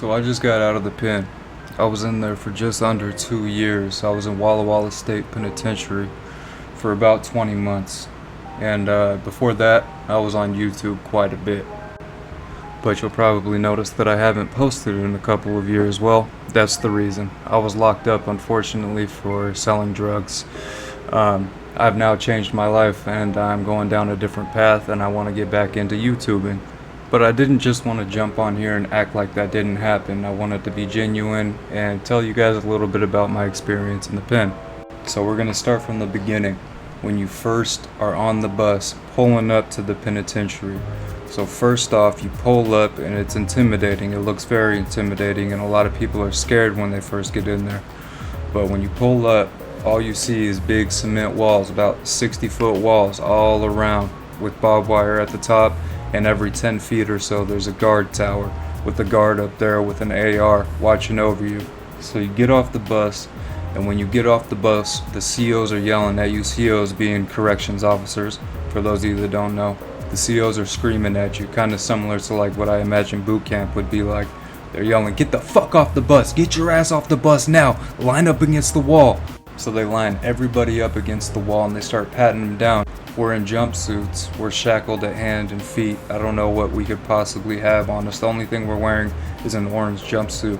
So I just got out of the pen. I was in there for just under 2 years. I was in Walla Walla State Penitentiary for about 20 months. And before that, I was on YouTube quite a bit. But you'll probably notice that I haven't posted in a couple of years. Well, that's the reason. I was locked up, unfortunately, for selling drugs. I've now changed my life and I'm going down a different path, and I want to get back into YouTubing. But I didn't just want to jump on here and act like that didn't happen. I wanted to be genuine and tell you guys a little bit about my experience in the pen. So we're going to start from the beginning. When you first are on the bus pulling up to the penitentiary. So first off, you pull up and it's intimidating. It looks very intimidating, and a lot of people are scared when they first get in there. But when you pull up, all you see is big cement walls, about 60-foot walls all around, with barbed wire at the top, and every 10 feet or so there's a guard tower with a guard up there with an AR watching over you. So you get off the bus, and when you get off the bus, the COs are yelling at you, COs being corrections officers, for those of you that don't know. The COs are screaming at you, kind of similar to like what I imagine boot camp would be like. They're yelling, "Get the fuck off the bus, get your ass off the bus now, line up against the wall." So they line everybody up against the wall and they start patting them down. We're in jumpsuits, we're shackled at hand and feet. I don't know what we could possibly have on us. The only thing we're wearing is an orange jumpsuit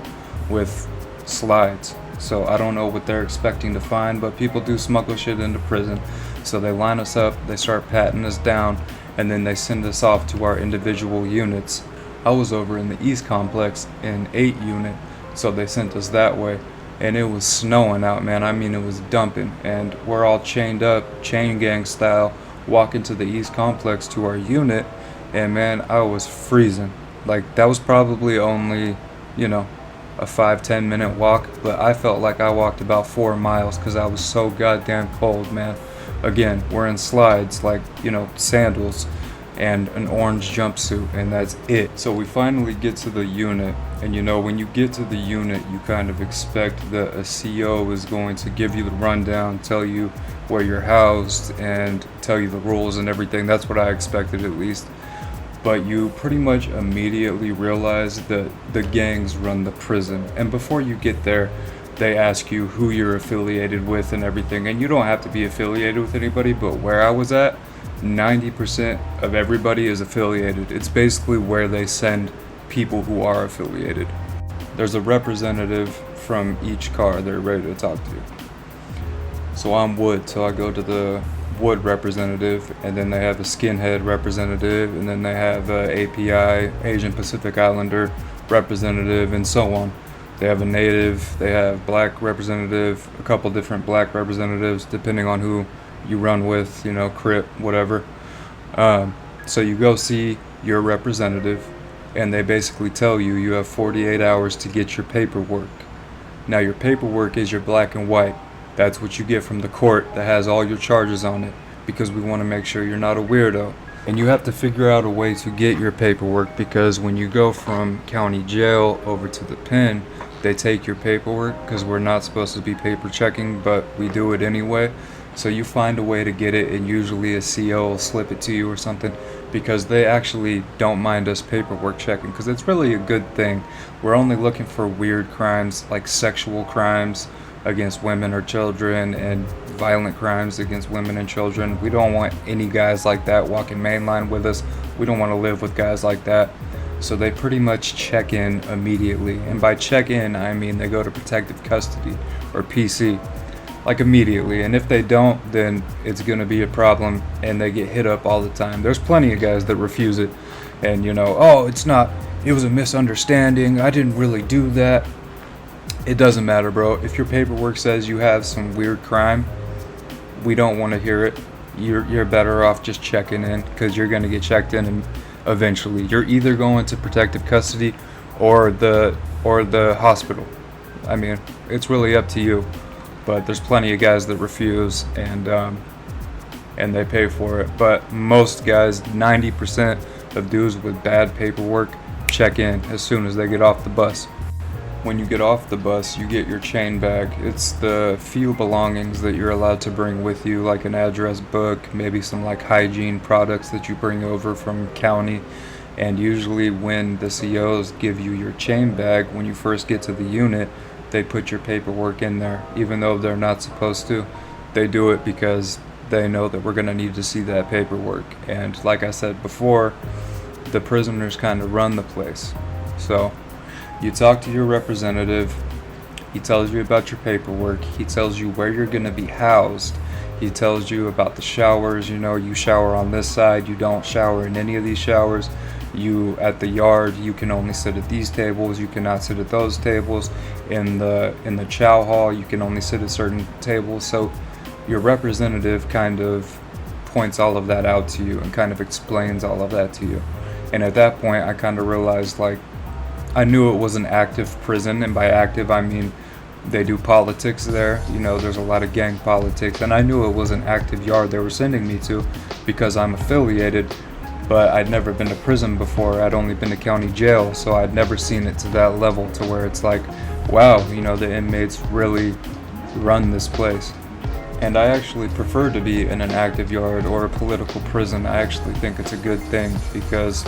with slides. So I don't know what they're expecting to find, but people do smuggle shit into prison. So they line us up, they start patting us down, and then they send us off to our individual units. I was over in the East Complex in 8 unit, so they sent us that way. And it was snowing out, man. I mean, it was dumping, and we're all chained up, chain gang style, walking to the East Complex to our unit, and man, I was freezing. Like, that was probably only, a 5-10 minute walk, but I felt like I walked about 4 miles because I was so goddamn cold, man. Again, wearing slides, like, sandals, and an orange jumpsuit, and that's it. So we finally get to the unit, and when you get to the unit, you kind of expect that a CO is going to give you the rundown, tell you where you're housed, and tell you the rules and everything. That's what I expected, at least. But you pretty much immediately realize that the gangs run the prison, and before you get there, they ask you who you're affiliated with and everything, and you don't have to be affiliated with anybody. But where I was at, 90% of everybody is affiliated. It's basically where they send people who are affiliated. There's a representative from each car they're ready to talk to. So I'm Wood, so I go to the Wood representative, and then they have a Skinhead representative, and then they have a API, Asian Pacific Islander representative, and so on. They have a Native, they have Black representative, a couple different Black representatives, depending on who you run with, Crip, whatever. So you go see your representative, and they basically tell you you have 48 hours to get your paperwork. Now your paperwork is your black and white. That's what you get from the court that has all your charges on it, because we want to make sure you're not a weirdo. And you have to figure out a way to get your paperwork, because when you go from county jail over to the pen, they take your paperwork, because we're not supposed to be paper checking, but we do it anyway. So you find a way to get it, and usually a CO will slip it to you or something, because they actually don't mind us paperwork checking, because it's really a good thing. We're only looking for weird crimes like sexual crimes against women or children, and violent crimes against women and children. We don't want any guys like that walking mainline with us. We don't want to live with guys like that. So they pretty much check in immediately. And by check in, I mean they go to protective custody, or PC, like immediately. And if they don't, then it's going to be a problem, and they get hit up all the time. There's plenty of guys that refuse it, and oh, it was a misunderstanding, I didn't really do that. It doesn't matter, bro. If your paperwork says you have some weird crime, we don't want to hear it. You're better off just checking in, because you're going to get checked in, and eventually you're either going to protective custody or the hospital. I mean, it's really up to you. But there's plenty of guys that refuse, and they pay for it. But most guys, 90% of dudes with bad paperwork, check in as soon as they get off the bus. When you get off the bus, you get your chain bag. It's the few belongings that you're allowed to bring with you, like an address book, maybe some like hygiene products that you bring over from county, And usually when the COs give you your chain bag when you first get to the unit, they put your paperwork in there, even though they're not supposed to. They do it because they know that we're going to need to see that paperwork. And like I said before, the prisoners kind of run the place. So you talk to your representative, he tells you about your paperwork, he tells you where you're going to be housed, he tells you about the showers. You shower on this side, you don't shower in any of these showers. You at the yard, you can only sit at these tables, you cannot sit at those tables. In the chow hall, you can only sit at certain tables. So your representative kind of points all of that out to you and kind of explains all of that to you. And at that point, I kind of realized, like, I knew it was an active prison, and by active I mean they do politics there. There's a lot of gang politics, and I knew it was an active yard they were sending me to because I'm affiliated. But I'd never been to prison before. I'd only been to county jail, so I'd never seen it to that level, to where it's like, wow, the inmates really run this place. And I actually prefer to be in an active yard or a political prison. I actually think it's a good thing because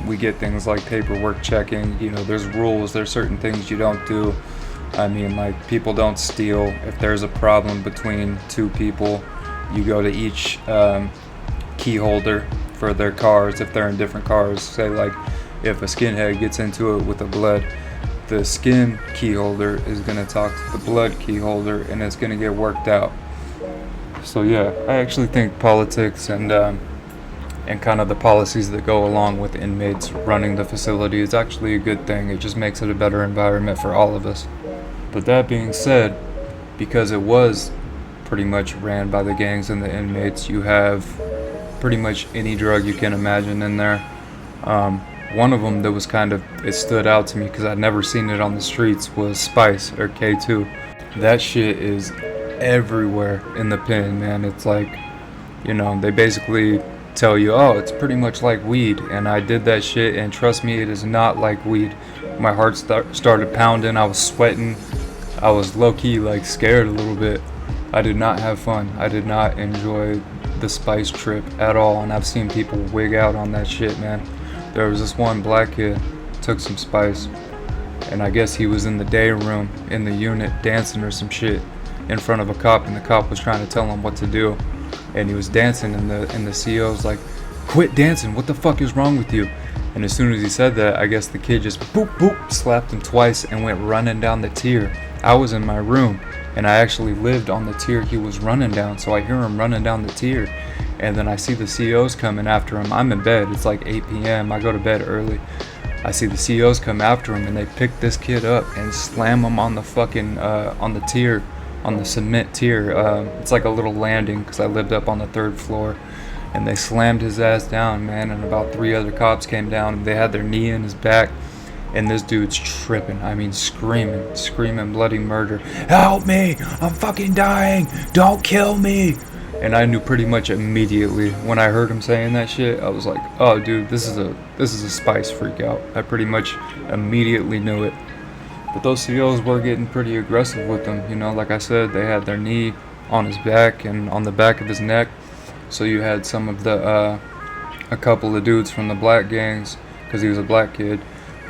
we get things like paperwork checking. There's rules, there's certain things you don't do. I mean, like, people don't steal. If there's a problem between two people, you go to each key holder for their cars if they're in different cars. Say, like, if a skinhead gets into it with a blood, the skin key holder is going to talk to the blood key holder, and it's going to get worked out. So yeah, I actually think politics and kind of the policies that go along with inmates running the facility is actually a good thing. It just makes it a better environment for all of us. But that being said, because it was pretty much ran by the gangs and the inmates, you have pretty much any drug you can imagine in there. One of them that was it stood out to me because I'd never seen it on the streets was Spice, or K2. That shit is everywhere in the pen, man. It's like, they basically tell you, oh, it's pretty much like weed. And I did that shit, and trust me, it is not like weed. My heart started pounding, I was sweating, I was low-key like scared a little bit. I did not have fun. I did not enjoy the Spice trip at all, and I've seen people wig out on that shit, man. There was this one black kid took some Spice, and I guess he was in the day room in the unit dancing or some shit in front of a cop, and the cop was trying to tell him what to do, and he was dancing, and the CO's like, quit dancing, what the fuck is wrong with you? And as soon as he said that, I guess the kid just boop boop slapped him twice and went running down the tier. I was in my room, and I actually lived on the tier he was running down, so I hear him running down the tier, and then I see the COs coming after him. I'm in bed, it's like 8 p.m, I go to bed early. I see the COs come after him, and they pick this kid up and slam him on the fucking, on the tier, on the cement tier. It's like a little landing, because I lived up on the 3rd floor, and they slammed his ass down, man, and about 3 other cops came down, and they had their knee in his back. And this dude's tripping. I mean, screaming bloody murder. Help me! I'm fucking dying! Don't kill me! And I knew pretty much immediately when I heard him saying that shit. I was like, oh, dude, this is a Spice freak out. I pretty much immediately knew it. But those COs were getting pretty aggressive with him. Like I said, they had their knee on his back and on the back of his neck. So you had some of a couple of dudes from the black gangs, because he was a black kid.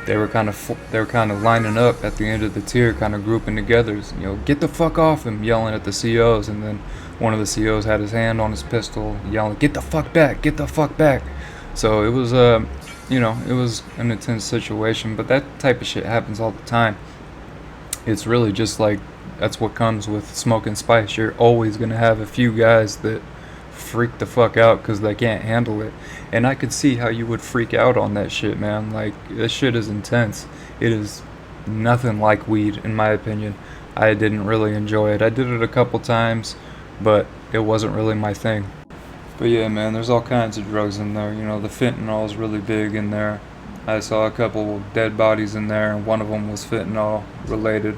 They were kind of lining up at the end of the tier, kind of grouping together. Get the fuck off him, yelling at the COs. And then one of the COs had his hand on his pistol, yelling, "Get the fuck back! Get the fuck back!" So it was it was an intense situation. But that type of shit happens all the time. It's really just like, that's what comes with smoking Spice. You're always gonna have a few guys that freak the fuck out because they can't handle it. And I could see how you would freak out on that shit, man. Like, this shit is intense. It is nothing like weed, in my opinion. I didn't really enjoy it. I did it a couple times, but it wasn't really my thing. But yeah, man, there's all kinds of drugs in there. The fentanyl is really big in there. I saw a couple dead bodies in there, and one of them was fentanyl related.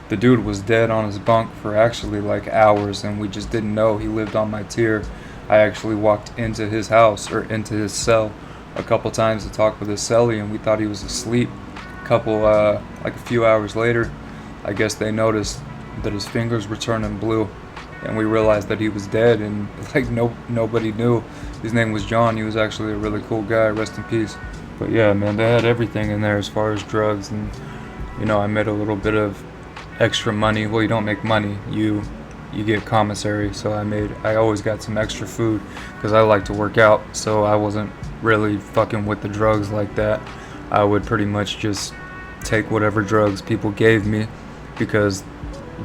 The dude was dead on his bunk for actually like hours, and we just didn't know he lived on my tier. I actually walked into his house, or into his cell, a couple times to talk with his cellie, and we thought he was asleep. A few hours later, I guess they noticed that his fingers were turning blue, and we realized that he was dead, and nobody knew. His name was John. He was actually a really cool guy. Rest in peace. But yeah, man, they had everything in there as far as drugs, and I made a little bit of extra money. Well, you don't make money, you get commissary. So I always got some extra food because I like to work out. So I wasn't really fucking with the drugs like that. I would pretty much just take whatever drugs people gave me because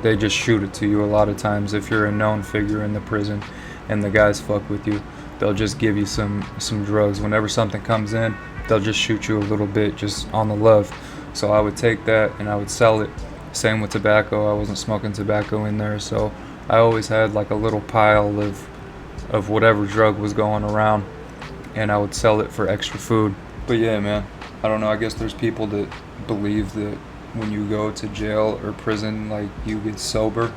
they just shoot it to you a lot of times. If you're a known figure in the prison and the guys fuck with you, they'll just give you some drugs. Whenever something comes in, they'll just shoot you a little bit just on the love. So I would take that and I would sell it. Same with tobacco. I wasn't smoking tobacco in there, so I always had like a little pile of whatever drug was going around, and I would sell it for extra food. But yeah, man, I don't know. I guess there's people that believe that when you go to jail or prison, like, you get sober.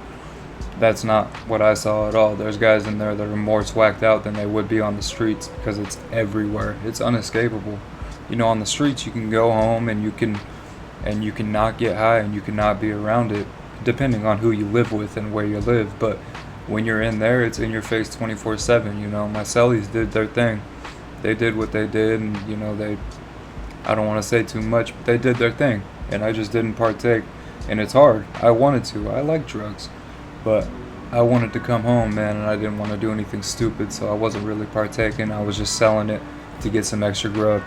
That's not what I saw at all. There's guys in there that are more swacked out than they would be on the streets because it's everywhere. It's unescapable. On the streets you can go home and you can not get high and you can not be around it, depending on who you live with and where you live. But when you're in there, it's in your face 24/7. My cellies did their thing. They did what they did, and I don't want to say too much, but they did their thing, and I just didn't partake. And it's hard. I wanted to. I like drugs, but I wanted to come home, man, and I didn't want to do anything stupid, so I wasn't really partaking. I was just selling it to get some extra grub.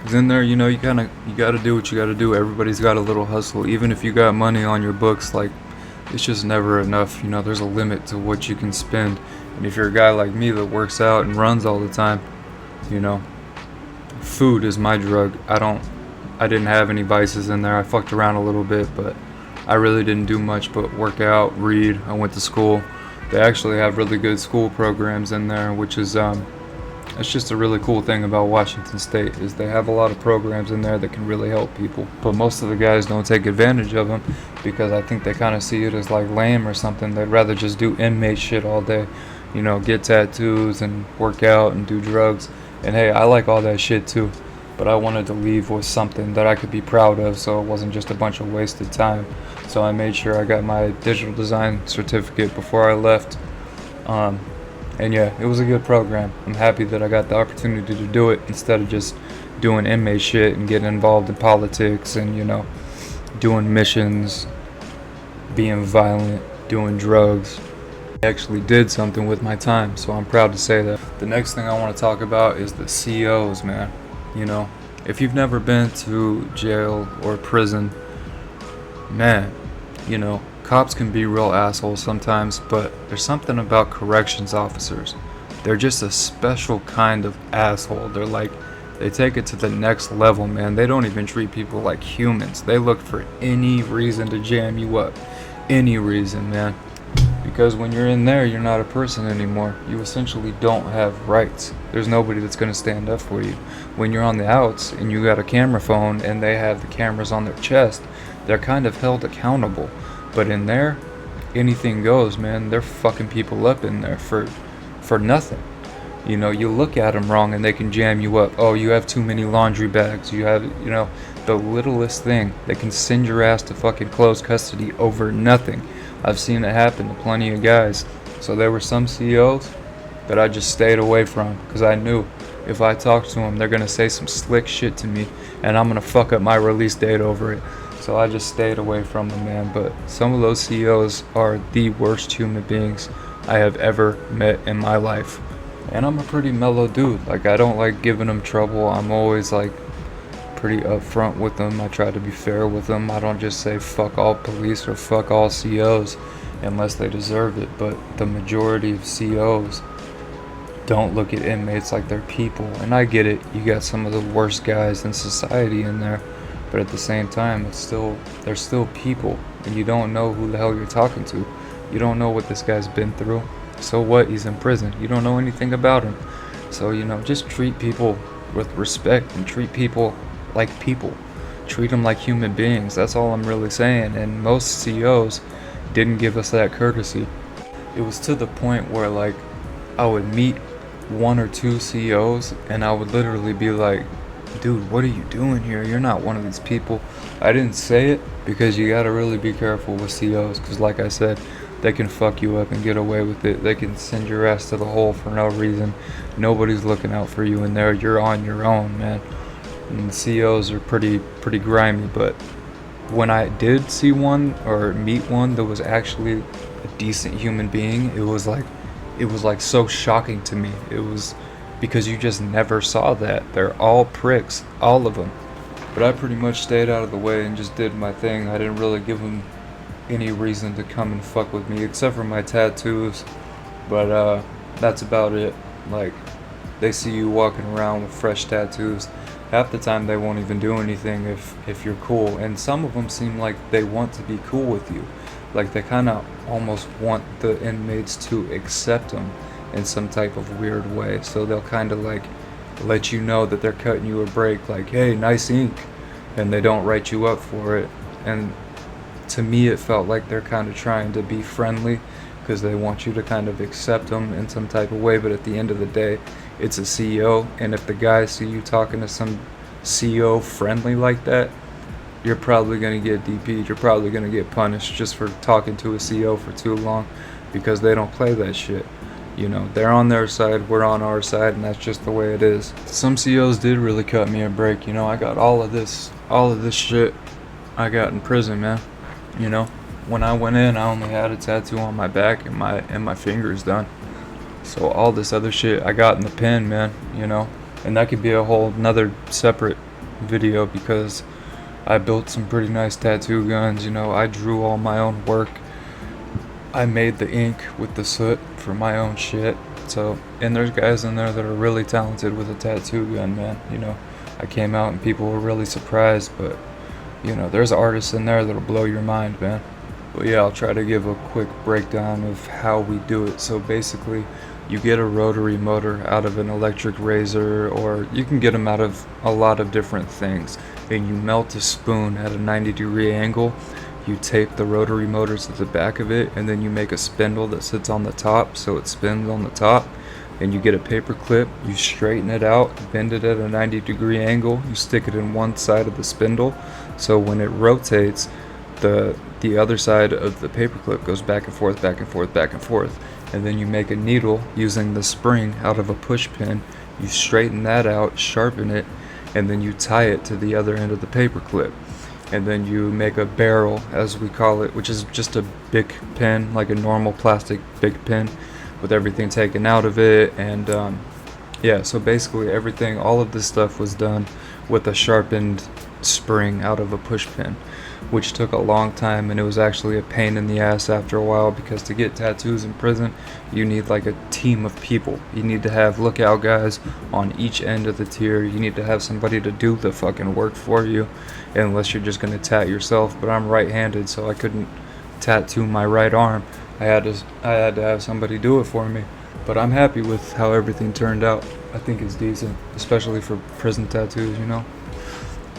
'Cause in there, you gotta do what you gotta do. Everybody's got a little hustle. Even if you got money on your books, like, it's just never enough. There's a limit to what you can spend. And if you're a guy like me that works out and runs all the time, food is my drug. I didn't have any vices in there. I fucked around a little bit, but I really didn't do much but work out, read. I went to school. They actually have really good school programs in there, which is it's just a really cool thing about Washington State, is they have a lot of programs in there that can really help people. But most of the guys don't take advantage of them because I think they kind of see it as like lame or something. They'd rather just do inmate shit all day, get tattoos and work out and do drugs. And hey, I like all that shit too, but I wanted to leave with something that I could be proud of, so it wasn't just a bunch of wasted time. So I made sure I got my digital design certificate before I left. And yeah, it was a good program. I'm happy that I got the opportunity to do it instead of just doing inmate shit and getting involved in politics and, doing missions, being violent, doing drugs. I actually did something with my time, so I'm proud to say that. The next thing I want to talk about is the COs, man. If you've never been to jail or prison, man, cops can be real assholes sometimes, but there's something about corrections officers. They're just a special kind of asshole. They take it to the next level, man. They don't even treat people like humans. They look for any reason to jam you up. Any reason, man. Because when you're in there, you're not a person anymore. You essentially don't have rights. There's nobody that's going to stand up for you. When you're on the outs and you got a camera phone and they have the cameras on their chest, they're kind of held accountable. But in there, anything goes, man. They're fucking people up in there for nothing. You look at them wrong and they can jam you up. Oh, you have too many laundry bags. You have, the littlest thing. They can send your ass to fucking closed custody over nothing. I've seen it happen to plenty of guys. So there were some COs that I just stayed away from because I knew if I talked to them, they're going to say some slick shit to me and I'm going to fuck up my release date over it. So I just stayed away from them, man. But some of those COs are the worst human beings I have ever met in my life. And I'm a pretty mellow dude. Like, I don't like giving them trouble. I'm always like pretty upfront with them. I try to be fair with them. I don't just say fuck all police or fuck all COs unless they deserve it. But the majority of COs don't look at inmates like they're people. And I get it. You got some of the worst guys in society in there. But at the same time, they're still people. And you don't know who the hell you're talking to. You don't know what this guy's been through. So what? He's in prison. You don't know anything about him. So, just treat people with respect and treat people like people. Treat them like human beings. That's all I'm really saying. And most COs didn't give us that courtesy. It was to the point where, like, I would meet one or two COs and I would literally be like, dude, what are you doing here? You're not one of these people. I didn't say it because you gotta really be careful with COs because, like I said, they can fuck you up and get away with it. They can send your ass to the hole for no reason. Nobody's looking out for you in there. You're on your own, man. and the CEOs are pretty grimy. But when I did see one or meet one that was actually a decent human being, it was like so shocking to me. It was because you just never saw that. They're all pricks, all of them. But I pretty much stayed out of the way and just did my thing. I didn't really give them any reason to come and fuck with me except for my tattoos. But that's about it. Like, they see you walking around with fresh tattoos. Half the time they won't even do anything if you're cool. And some of them seem like they want to be cool with you. Like, they kind of almost want the inmates to accept them in some type of weird way. So they'll kind of like let you know that they're cutting you a break, like, hey, nice ink, and they don't write you up for it. And to me it felt like they're kind of trying to be friendly because they want you to kind of accept them in some type of way. But at the end of the day, it's a CEO, and if the guys see you talking to some CEO friendly like that, you're probably going to get DP'd. You're probably going to get punished just for talking to a CEO for too long, because they don't play that shit. You know, they're on their side, we're on our side, and that's just the way it is. Some CEOs did really cut me a break. You know, I got all of this shit I got in prison, man. You know, when I went in, I only had a tattoo on my back and my fingers done. So all this other shit I got in the pen, man, you know. And that could be a whole another separate video, because I built some pretty nice tattoo guns, you know. I drew all my own work. I made the ink with the soot for my own shit. So, and there's guys in there that are really talented with a tattoo gun, man. You know, I came out and people were really surprised, but you know, there's artists in there that'll blow your mind, man. But yeah, I'll try to give a quick breakdown of how we do it. So basically, you get a rotary motor out of an electric razor, or you can get them out of a lot of different things. And you melt a spoon at a 90-degree angle. You tape the rotary motor to the back of it, and then you make a spindle that sits on the top, so it spins on the top. And you get a paper clip, you straighten it out, bend it at a 90-degree angle, you stick it in one side of the spindle, so when it rotates, the other side of the paper clip goes back and forth, back and forth, back and forth. And then you make a needle using the spring out of a push pin, you straighten that out, sharpen it, and then you tie it to the other end of the paper clip. And then you make a barrel, as we call it, which is just a Bic pen, like a normal plastic Bic pen, with everything taken out of it. And yeah, so basically everything, all of this stuff was done with a sharpened spring out of a push pin, which took a long time, and it was actually a pain in the ass after a while, because to get tattoos in prison, you need like a team of people. You need to have lookout guys on each end of the tier. You need to have somebody to do the fucking work for you, unless you're just gonna tat yourself. But I'm right-handed, so I couldn't tattoo my right arm. I had to have somebody do it for me. But I'm happy with how everything turned out. I think it's decent, especially for prison tattoos, you know.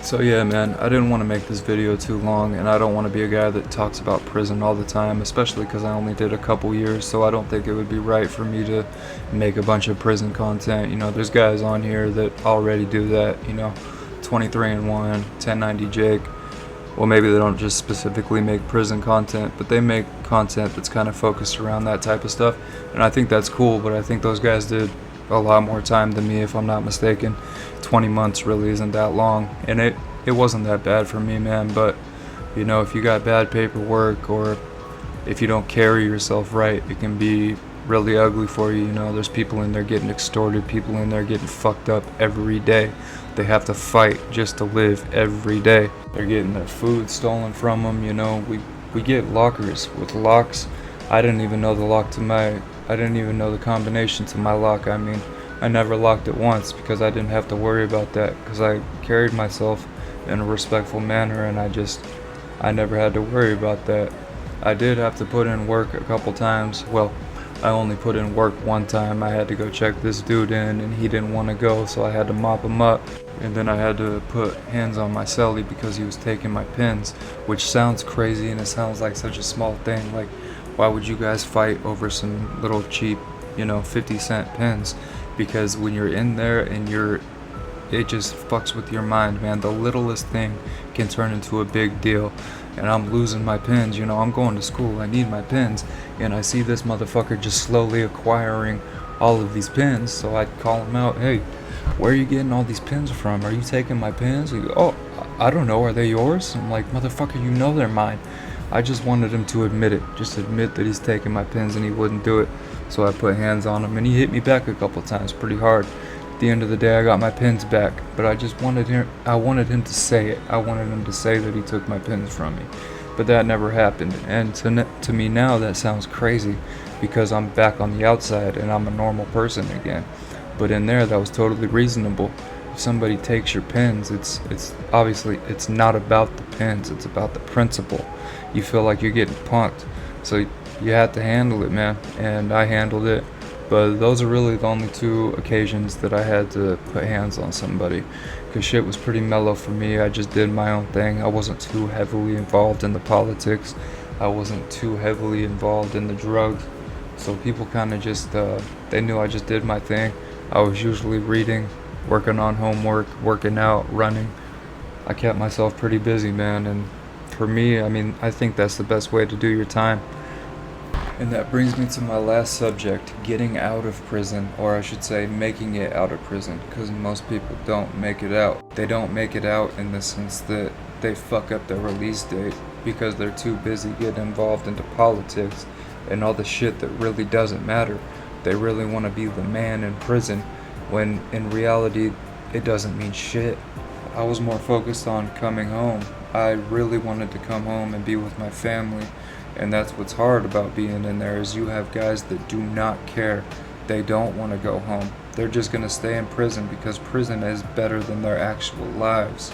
So yeah, man, I didn't want to make this video too long, and I don't want to be a guy that talks about prison all the time, especially because I only did a couple years, so I don't think it would be right for me to make a bunch of prison content. You know, there's guys on here that already do that, you know, 23&1, 1090 Jake. Well, maybe they don't just specifically make prison content, but they make content that's kind of focused around that type of stuff, and I think that's cool. But I think those guys did a lot more time than me, if I'm not mistaken. 20 months really isn't that long, and it wasn't that bad for me, man. But you know, if you got bad paperwork, or if you don't carry yourself right, it can be really ugly for you. You know, there's people in there getting extorted, people in there getting fucked up every day. They have to fight just to live every day. They're getting their food stolen from them. You know, we get lockers with locks. I didn't even know the combination to my lock. I mean, I never locked it once, because I didn't have to worry about that, because I carried myself in a respectful manner, and I never had to worry about that. I did have to put in work a couple times. Well, I only put in work one time. I had to go check this dude in, and he didn't want to go, so I had to mop him up. And then I had to put hands on my cellie because he was taking my pins, which sounds crazy, and it sounds like such a small thing. Like, why would you guys fight over some little cheap, you know, 50-cent pins? Because when you're in there and it just fucks with your mind, man. The littlest thing can turn into a big deal. And I'm losing my pins, you know, I'm going to school, I need my pins, and I see this motherfucker just slowly acquiring all of these pins. So I'd call him out, hey, where are you getting all these pins from? Are you taking my pins? He goes, oh, I don't know. Are they yours? I'm like, motherfucker, you know they're mine. I just wanted him to admit it. Just admit that he's taking my pins, and he wouldn't do it. So I put hands on him, and he hit me back a couple times pretty hard. At the end of the day, I got my pins back, but I wanted him to say it. I wanted him to say that he took my pins from me. But that never happened. And to me now, that sounds crazy because I'm back on the outside and I'm a normal person again. But in there, that was totally reasonable. If somebody takes your pins, it's obviously it's not about the pins, it's about the principle. You feel like you're getting punked, so you have to handle it, man. And I handled it. But those are really the only two occasions that I had to put hands on somebody, because shit was pretty mellow for me. I just did my own thing. I wasn't too heavily involved in the politics. I wasn't too heavily involved in the drugs. So people kind of just, they knew I just did my thing. I was usually reading, working on homework, working out, running. I kept myself pretty busy, man. And for me, I mean, I think that's the best way to do your time. And that brings me to my last subject, getting out of prison, or I should say making it out of prison, because most people don't make it out. They don't make it out in the sense that they fuck up their release date because they're too busy getting involved into politics and all the shit that really doesn't matter. They really want to be the man in prison, when in reality it doesn't mean shit. I was more focused on coming home. I really wanted to come home and be with my family. And that's what's hard about being in there, is you have guys that do not care. They don't want to go home. They're just going to stay in prison because prison is better than their actual lives.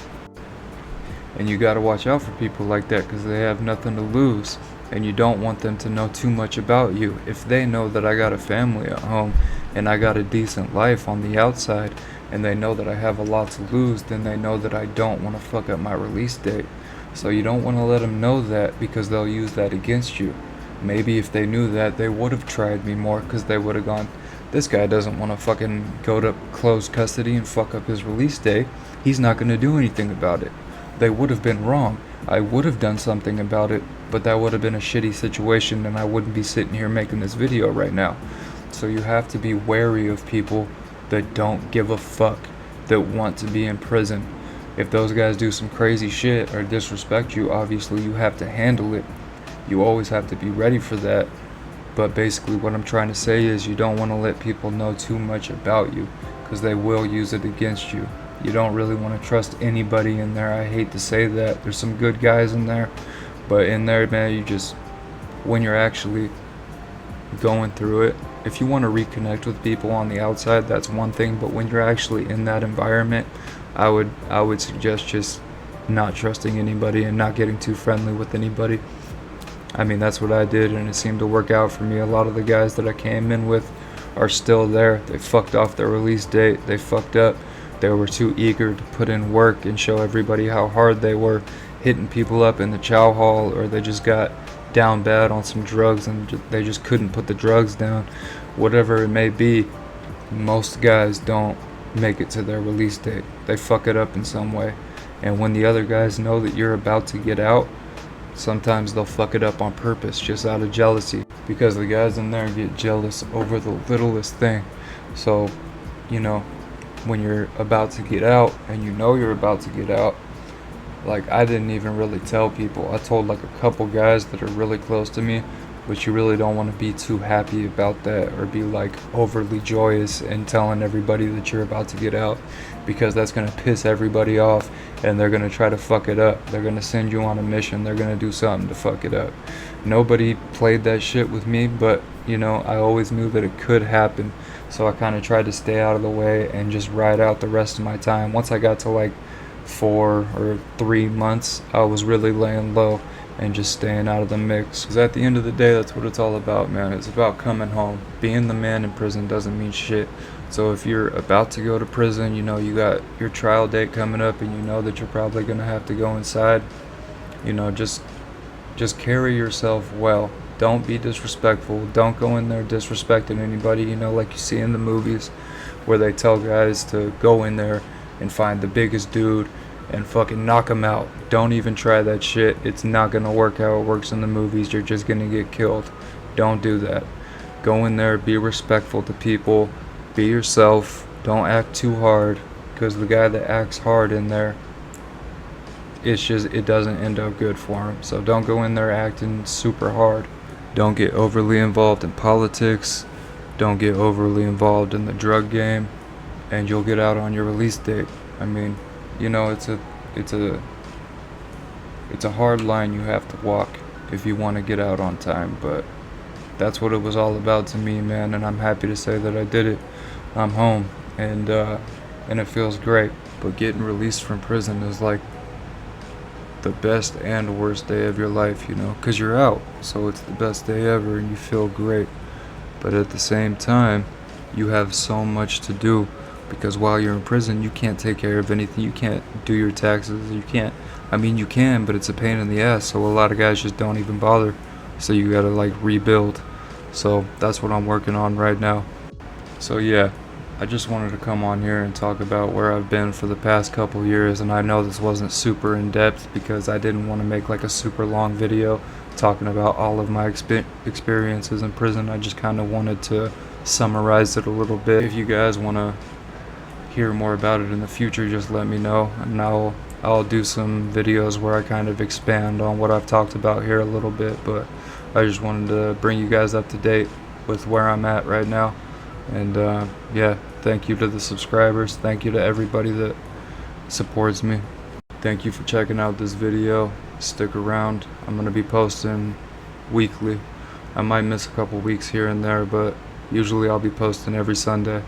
And you got to watch out for people like that, because they have nothing to lose. And you don't want them to know too much about you. If they know that I got a family at home and I got a decent life on the outside, and they know that I have a lot to lose, then they know that I don't want to fuck up my release date. So you don't want to let them know that, because they'll use that against you. Maybe if they knew that, they would have tried me more, because they would have gone, this guy doesn't want to fucking go to closed custody and fuck up his release day. He's not going to do anything about it. They would have been wrong. I would have done something about it, but that would have been a shitty situation, and I wouldn't be sitting here making this video right now. So you have to be wary of people that don't give a fuck, that want to be in prison. If those guys do some crazy shit or disrespect you, obviously you have to handle it. You always have to be ready for that. But basically what I'm trying to say is, you don't want to let people know too much about you, because they will use it against you. You don't really want to trust anybody in there. I hate to say that. There's some good guys in there, but in there, man, you just, when you're actually going through it, if you want to reconnect with people on the outside, that's one thing, but when you're actually in that environment, I would suggest just not trusting anybody and not getting too friendly with anybody. I mean, that's what I did, and it seemed to work out for me. A lot of the guys that I came in with are still there. They fucked off their release date. They fucked up. They were too eager to put in work and show everybody how hard they were, hitting people up in the chow hall, or they just got down bad on some drugs and they just couldn't put the drugs down. Whatever it may be, most guys don't make it to their release date. They fuck it up in some way. And when the other guys know that you're about to get out, sometimes they'll fuck it up on purpose, just out of jealousy, because the guys in there get jealous over the littlest thing. So, you know, when you're about to get out and you know you're about to get out, like, I didn't even really tell people. I told like a couple guys that are really close to me, but you really don't want to be too happy about that or be like overly joyous and telling everybody that you're about to get out, because that's going to piss everybody off and they're going to try to fuck it up. They're going to send you on a mission. They're going to do something to fuck it up. Nobody played that shit with me, but you know, I always knew that it could happen. So I kind of tried to stay out of the way and just ride out the rest of my time. Once I got to like 4 or 3 months, I was really laying low and just staying out of the mix. Because at the end of the day, that's what it's all about, man. It's about coming home. Being the man in prison doesn't mean shit. So if you're about to go to prison, you know you got your trial date coming up and you know that you're probably going to have to go inside, you know, just carry yourself well. Don't be disrespectful. Don't go in there disrespecting anybody, you know, like you see in the movies where they tell guys to go in there and find the biggest dude and fucking knock him out. Don't even try that shit. It's not gonna work how it works in the movies. You're just gonna get killed. Don't do that. Go in there, be respectful to people, be yourself, Don't act too hard, because the guy that acts hard in there, it doesn't end up good for him. So don't go in there acting super hard. Don't get overly involved in politics. Don't get overly involved in the drug game, and you'll get out on your release date. I mean, it's a hard line you have to walk if you want to get out on time, but that's what it was all about to me, man, and I'm happy to say that I did it. I'm home, and it feels great. But getting released from prison is like the best and worst day of your life, because you're out, so it's the best day ever and you feel great. But at the same time, you have so much to do, because while you're in prison, you can't take care of anything. You can't do your taxes. You can, but it's a pain in the ass, so a lot of guys just don't even bother. So you gotta rebuild. So that's what I'm working on right now. So yeah, I just wanted to come on here and talk about where I've been for the past couple years, and I know this wasn't super in depth because I didn't want to make a super long video talking about all of my experiences in prison. I just kind of wanted to summarize it a little bit. If you guys want to hear more about it in the future, just let me know, and I'll do some videos where I kind of expand on what I've talked about here a little bit. But I just wanted to bring you guys up to date with where I'm at right now. And yeah, thank you to the subscribers. Thank you to everybody that supports me. Thank you for checking out this video. Stick around. I'm going to be posting weekly. I might miss a couple weeks here and there, but usually I'll be posting every Sunday.